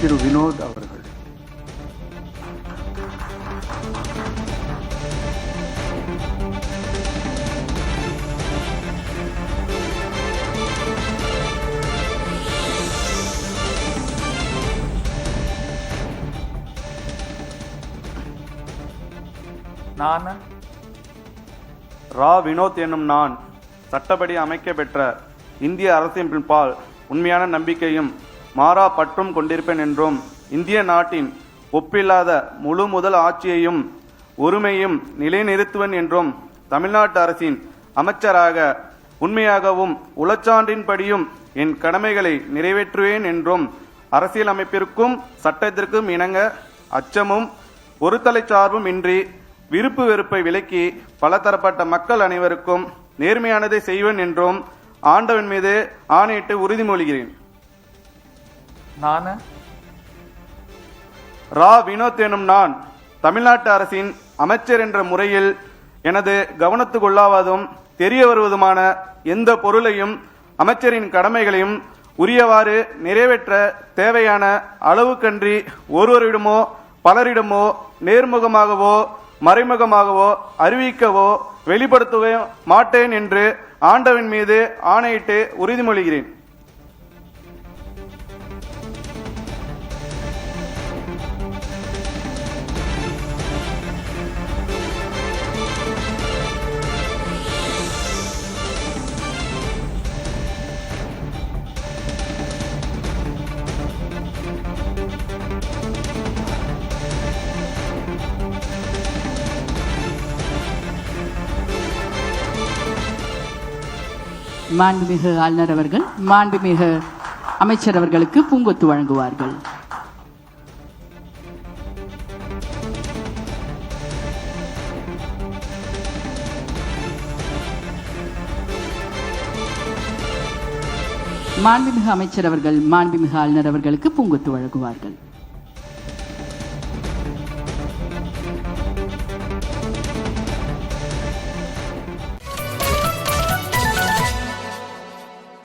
திரு வினோத் அவர்கள். நான் வினோத் என்னும் நான் சட்டப்படி அமைக்கப்பெற்ற இந்திய அரசியலமைப்பின்பால் உண்மையான நம்பிக்கையும் மாறா பற்றும் கொண்டிருப்பேன் என்றும் இந்திய நாட்டின் ஒப்பில்லாத முழு முதல் ஆட்சியையும் ஒருமையும் நிலைநிறுத்துவேன் என்றும் தமிழ்நாட்டு அரசின் அமைச்சராக உண்மையாகவும் உளச்சான்றின்படியும் என் கடமைகளை நிறைவேற்றுவேன் என்றும் அரசியலமைப்பிற்கும் சட்டத்திற்கும் இணங்க அச்சமும் ஒரு தலைச்சார்பும் இன்றி விருப்பு வெறுப்பை விலக்கி பலதரப்பட்ட மக்கள் அனைவருக்கும் நேர்மையானதை செய்வேன் என்றும் ஆண்டவன் மீது ஆணையிட்டு உறுதிமொழிகிறேன். நான் வினோத் எனும் நான் தமிழ்நாட்டு அரசின் அமைச்சர் என்ற முறையில் எனது கவனத்துக்குள்ளாவதும் தெரிய வருவதுமான எந்த பொருளையும் அமைச்சரின் கடமைகளையும் உரியவாறு நிறைவேற்ற தேவையான அளவுக்கன்றி ஒருவரிடமோ பலரிடமோ நேர்முகமாகவோ மறைமுகமாகவோ அறிவிக்கவோ வெளிப்படுத்தவே மாட்டேன் என்று ஆண்டவன் மீது ஆணையிட்டு உறுதிமொழிகிறேன். மாண்புமிகு ஆளுநர் அவர்கள் மாண்புமிகு அமைச்சர் அவர்களுக்கு பூங்கொத்து வழங்குவார்கள். மாண்புமிகு அமைச்சர் அவர்கள் மாண்புமிகு ஆளுநர் அவர்களுக்கு பூங்கொத்து வழங்குவார்கள்.